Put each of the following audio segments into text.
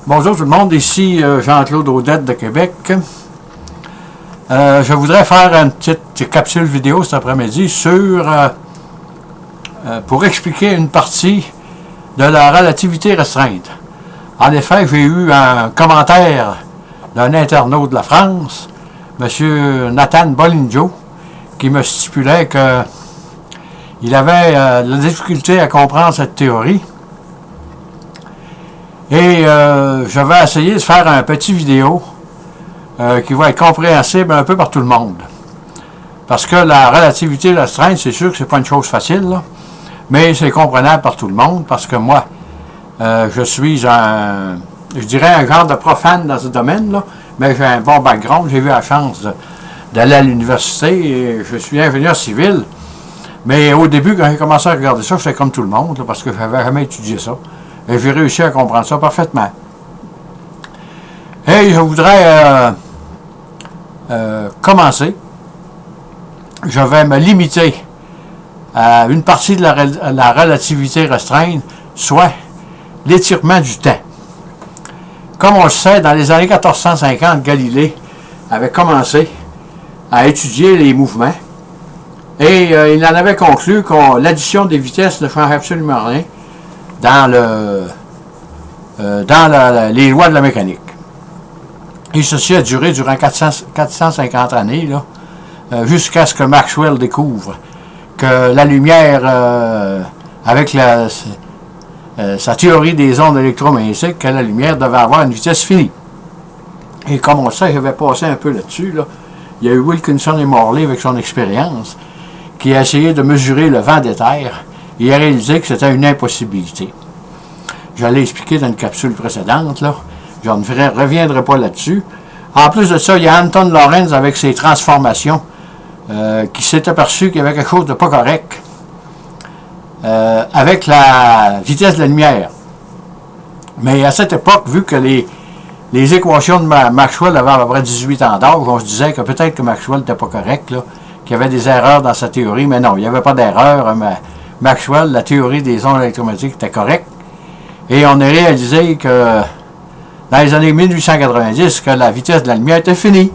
Bonjour tout le monde, ici Jean-Claude Audette de Québec. Je voudrais faire une petite capsule vidéo cet après-midi sur pour expliquer une partie de la relativité restreinte. En effet, j'ai eu un commentaire d'un internaute de la France, M. Nathan Bolinjo, qui me stipulait qu'il avait de la difficulté à comprendre cette théorie. Et je vais essayer de faire un petit vidéo qui va être compréhensible un peu par tout le monde. Parce que la relativité restreinte, c'est sûr que c'est pas une chose facile, là, mais c'est comprenable par tout le monde, parce que moi, je suis je dirais un genre de profane dans ce domaine-là, mais j'ai un bon background, j'ai eu la chance d'aller à l'université, et je suis ingénieur civil. Mais au début, quand j'ai commencé à regarder ça, j'étais comme tout le monde, là, parce que je n'avais jamais étudié ça. Et j'ai réussi à comprendre ça parfaitement. Et je voudrais commencer. Je vais me limiter à une partie de la relativité restreinte, soit l'étirement du temps. Comme on le sait, dans les années 1450, Galilée avait commencé à étudier les mouvements. Et il en avait conclu que l'addition des vitesses ne change absolument rien dans les lois de la mécanique. Et ceci a duré durant 450 années, jusqu'à ce que Maxwell découvre que la lumière, avec sa théorie des ondes électromagnétiques, que la lumière devait avoir une vitesse finie. Et comme on le sait, je vais passer un peu là-dessus, il y a eu Wilkinson et Morley avec son expérience, qui a essayé de mesurer le vent d'éther et a réalisé que c'était une impossibilité. Je l'ai expliqué dans une capsule précédente, là. Je ne reviendrai pas là-dessus. En plus de ça, il y a Anton Lorentz avec ses transformations qui s'est aperçu qu'il y avait quelque chose de pas correct avec la vitesse de la lumière. Mais à cette époque, vu que les équations de Maxwell avaient à peu près 18 ans d'âge, on se disait que peut-être que Maxwell n'était pas correct, qu'il y avait des erreurs dans sa théorie, mais non, il n'y avait pas d'erreur. Maxwell, la théorie des ondes électromagnétiques était correcte. Et on a réalisé que dans les années 1890, que la vitesse de la lumière était finie.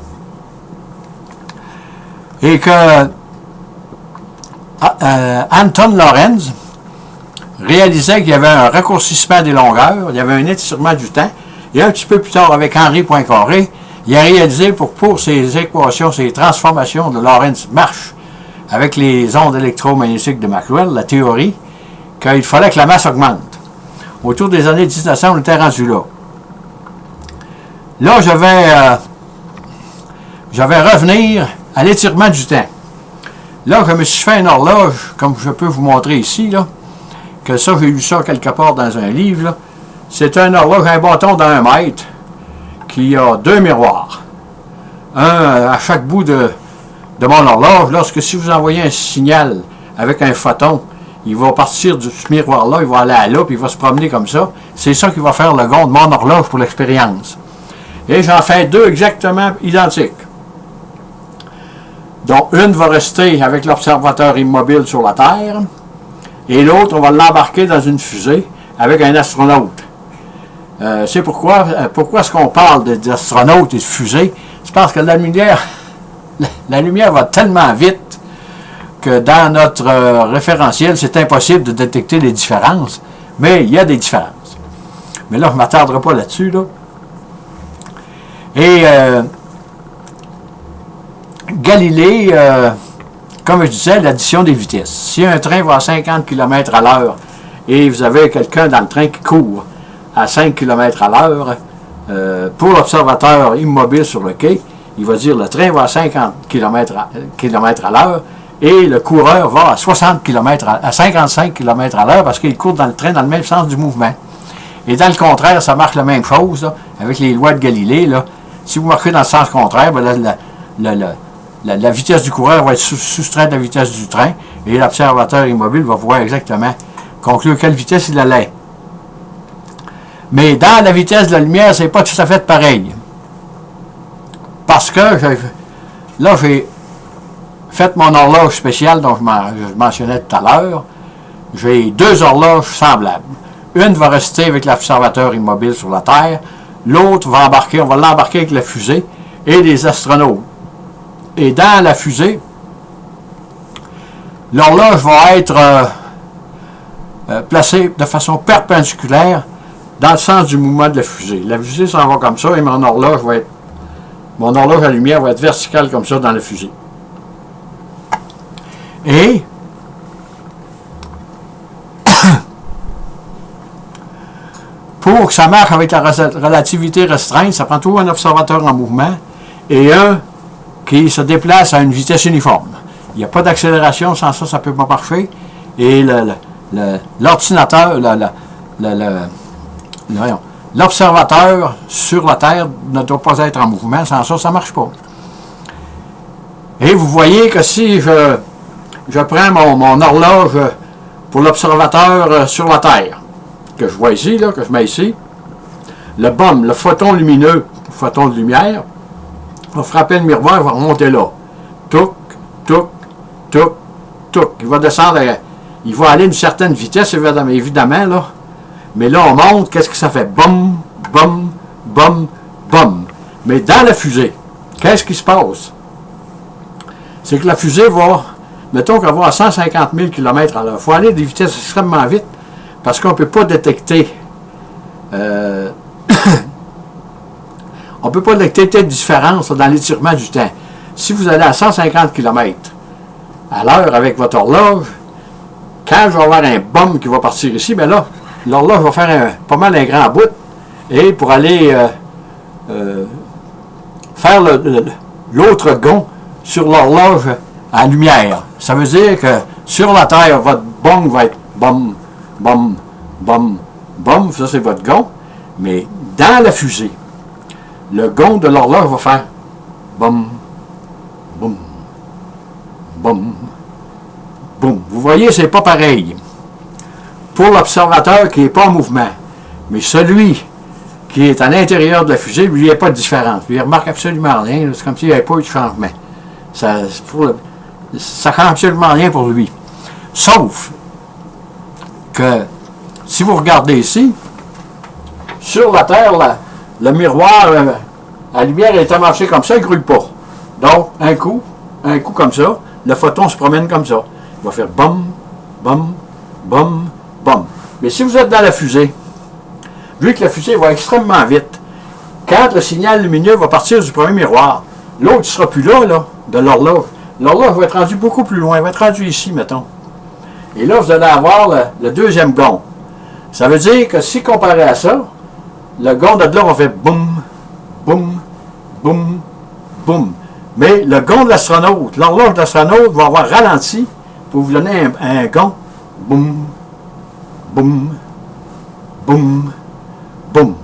Et que Anton Lorentz réalisait qu'il y avait un raccourcissement des longueurs, il y avait un étirement du temps. Et un petit peu plus tard, avec Henri Poincaré, il a réalisé pour ces équations, ces transformations de Lorentz marchent avec les ondes électromagnétiques de Maxwell, la théorie, qu'il fallait que la masse augmente. Autour des années 1900, on était rendu là. Là, je vais revenir à l'étirement du temps. Là, je me suis fait une horloge, comme je peux vous montrer ici, que ça, j'ai lu ça quelque part dans un livre. C'est une horloge, un bâton d'1 mètre, qui a 2 miroirs. Un à chaque bout de mon horloge. Lorsque si vous envoyez un signal avec un photon, il va partir de ce miroir-là, il va aller à là, puis il va se promener comme ça. C'est ça qui va faire le gond de mon horloge pour l'expérience. Et j'en fais 2 exactement identiques. Donc, une va rester avec l'observateur immobile sur la Terre, et l'autre, on va l'embarquer dans une fusée avec un astronaute. C'est pourquoi est-ce qu'on parle d'astronautes et de fusées? C'est parce que la lumière va tellement vite que dans notre référentiel, c'est impossible de détecter les différences, mais il y a des différences. Mais là, je ne m'attarderai pas là-dessus. Et Galilée, comme je disais, l'addition des vitesses. Si un train va à 50 km à l'heure et vous avez quelqu'un dans le train qui court à 5 km à l'heure, pour l'observateur immobile sur le quai, il va dire le train va à 50 km à l'heure, et le coureur va à 55 km à l'heure parce qu'il court dans le train dans le même sens du mouvement. Et dans le contraire, ça marche la même chose avec les lois de Galilée. Si vous marchez dans le sens contraire, la vitesse du coureur va être soustraite de la vitesse du train et l'observateur immobile va pouvoir exactement conclure quelle vitesse il allait. Mais dans la vitesse de la lumière, c'est pas tout à fait pareil. Parce que là, j'ai fait mon horloge spéciale dont je mentionnais tout à l'heure. J'ai 2 horloges semblables. Une va rester avec l'observateur immobile sur la Terre. l'autre va embarquer, on va l'embarquer avec la fusée et les astronautes. Et dans la fusée, l'horloge va être placée de façon perpendiculaire dans le sens du mouvement de la fusée. La fusée s'en va comme ça et mon horloge à lumière va être verticale comme ça dans la fusée. Et pour que ça marche avec la relativité restreinte, ça prend toujours un observateur en mouvement et un qui se déplace à une vitesse uniforme. Il n'y a pas d'accélération, sans ça, ça ne peut pas marcher. Et l'ordinateur, l'observateur sur la Terre ne doit pas être en mouvement, sans ça, ça ne marche pas. Et vous voyez que si je prends mon horloge pour l'observateur sur la Terre, que je vois ici, là, que je mets ici, le BOM, le photon lumineux, le photon de lumière, va frapper le miroir, il va remonter là. Touc, touc, touc, touc. Il va descendre, il va aller à une certaine vitesse, évidemment, là. Mais là, on monte, qu'est-ce que ça fait? Bum, bum, bum, bum. Mais dans la fusée, qu'est-ce qui se passe? C'est que la fusée va, mettons qu'elle va à 150 000 km/h. Il faut aller à des vitesses extrêmement vite parce qu'on ne peut pas détecter on ne peut pas détecter de différence dans l'étirement du temps. Si vous allez à 150 km à l'heure avec votre horloge, quand je vais avoir un bum qui va partir ici, bien là, l'horloge va faire pas mal un grand bout et pour aller faire l'autre gond sur l'horloge à lumière. Ça veut dire que sur la Terre, votre bong va être bum, bum, bum, bum, ça c'est votre gond, mais dans la fusée, le gond de l'horloge va faire bum, bum, bum, bum. Vous voyez, c'est pas pareil. Pour l'observateur qui n'est pas en mouvement, mais celui qui est à l'intérieur de la fusée, lui, il n'y a pas de différence. Lui, il ne remarque absolument rien. C'est comme s'il n'y avait pas eu de changement. Ça ne change absolument rien pour lui. Sauf que, si vous regardez ici, sur la Terre, le miroir, la lumière est amarchée comme ça, il ne grouille pas. Donc, un coup comme ça, le photon se promène comme ça. Il va faire bum, bum, bum, bum. Mais si vous êtes dans la fusée, vu que la fusée va extrêmement vite, quand le signal lumineux va partir du premier miroir, l'autre ne sera plus là, de l'horloge. L'horloge va être rendu beaucoup plus loin, il va être rendu ici, mettons. Et là, vous allez avoir le deuxième gond. Ça veut dire que si comparé à ça, le gond de là va faire boum, boum, boum, boum. Mais le gond de l'astronaute, l'horloge de l'astronaute va avoir ralenti pour vous donner un gond. Boum, boum, boum, boum.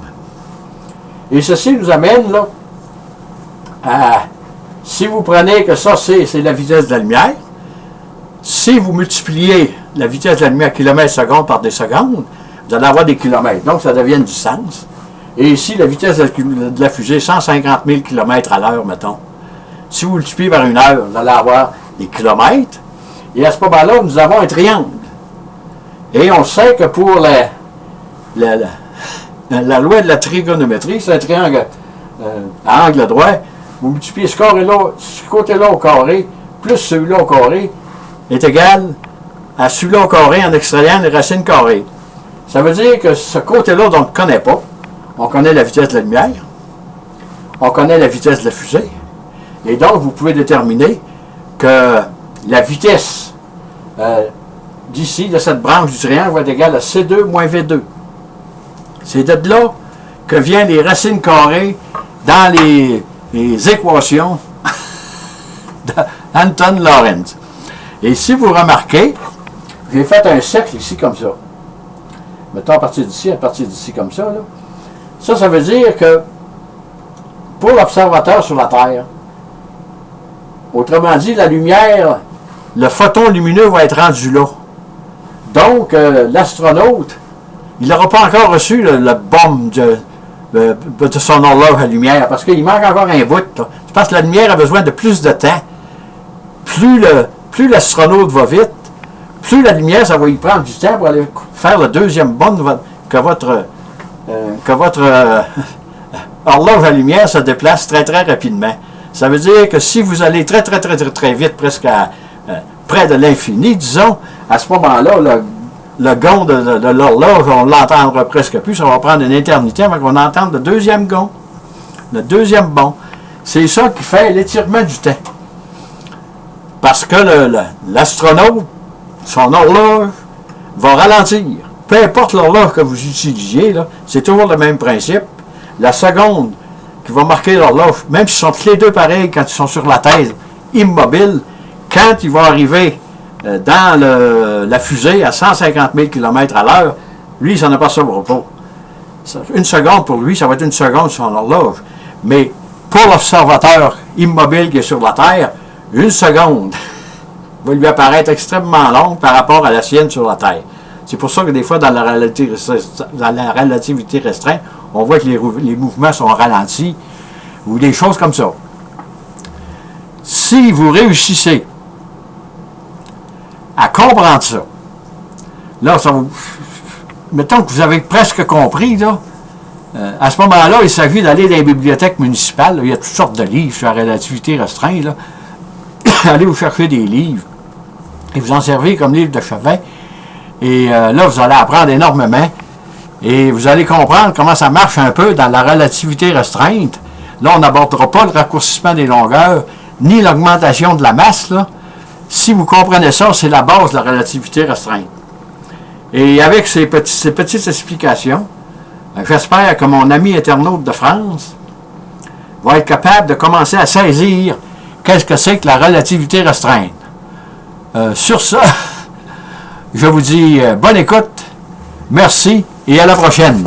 Et ceci nous amène là à, si vous prenez que ça c'est la vitesse de la lumière, si vous multipliez la vitesse de la lumière kilomètres-secondes par des secondes, vous allez avoir des kilomètres. Donc ça devient une distance. Et ici, la vitesse de la fusée, 150 000 km à l'heure, mettons. Si vous multipliez par une heure, vous allez avoir des kilomètres. Et à ce moment-là, nous avons un triangle. Et on sait que pour la loi de la trigonométrie, c'est un triangle à angle droit. Vous multipliez ce côté-là au carré, plus celui-là au carré, est égal à celui-là au carré en extrayant les racines carrées. Ça veut dire que ce côté-là, on ne connaît pas. On connaît la vitesse de la lumière, on connaît la vitesse de la fusée, et donc vous pouvez déterminer que la vitesse d'ici, de cette branche du triangle, va être égale à C2 moins V2. C'est de là que viennent les racines carrées dans les équations d'Anton Lorentz. Et si vous remarquez, j'ai fait un cercle ici comme ça. Mettons à partir d'ici comme ça, là. Ça veut dire que pour l'observateur sur la Terre, autrement dit, la lumière, le photon lumineux va être rendu là. Donc, l'astronaute, il n'aura pas encore reçu le bombe de son horloge à lumière, parce qu'il manque encore un bout. C'est parce que la lumière a besoin de plus de temps. Plus l'astronaute va vite, plus la lumière, ça va y prendre du temps pour aller faire le deuxième bombe que votre horloge à lumière se déplace très, très rapidement. Ça veut dire que si vous allez très, très, très, très, très vite, presque à, près de l'infini, disons, à ce moment-là, le gond de l'horloge, on ne l'entendra presque plus. Ça va prendre une éternité avant qu'on entende le deuxième gond, le deuxième bond. C'est ça qui fait l'étirement du temps. Parce que l'astronaute, son horloge, va ralentir. Peu importe l'horloge que vous utilisiez, c'est toujours le même principe. La seconde qui va marquer l'horloge, même s'ils sont tous les deux pareils quand ils sont sur la Terre, immobiles, quand ils vont arriver dans la fusée à 150 000 km à l'heure, lui, il s'en apercevra pas. Une seconde pour lui, ça va être une seconde sur son horloge. Mais pour l'observateur immobile qui est sur la Terre, une seconde va lui apparaître extrêmement longue par rapport à la sienne sur la Terre. C'est pour ça que des fois, dans la relativité restreinte, on voit que les mouvements sont ralentis ou des choses comme ça. Si vous réussissez à comprendre ça, là, mettons que vous avez presque compris, là, à ce moment-là, il s'agit d'aller dans les bibliothèques municipales. Là, il y a toutes sortes de livres sur la relativité restreinte. Là. Allez vous chercher des livres et vous en servez comme livre de chevet. Et là, vous allez apprendre énormément. Et vous allez comprendre comment ça marche un peu dans la relativité restreinte. Là, on n'abordera pas le raccourcissement des longueurs, ni l'augmentation de la masse. Là. Si vous comprenez ça, c'est la base de la relativité restreinte. Et avec ces petites explications, j'espère que mon ami internaute de France va être capable de commencer à saisir qu'est-ce que c'est que la relativité restreinte. Sur ça, je vous dis bonne écoute, merci et à la prochaine.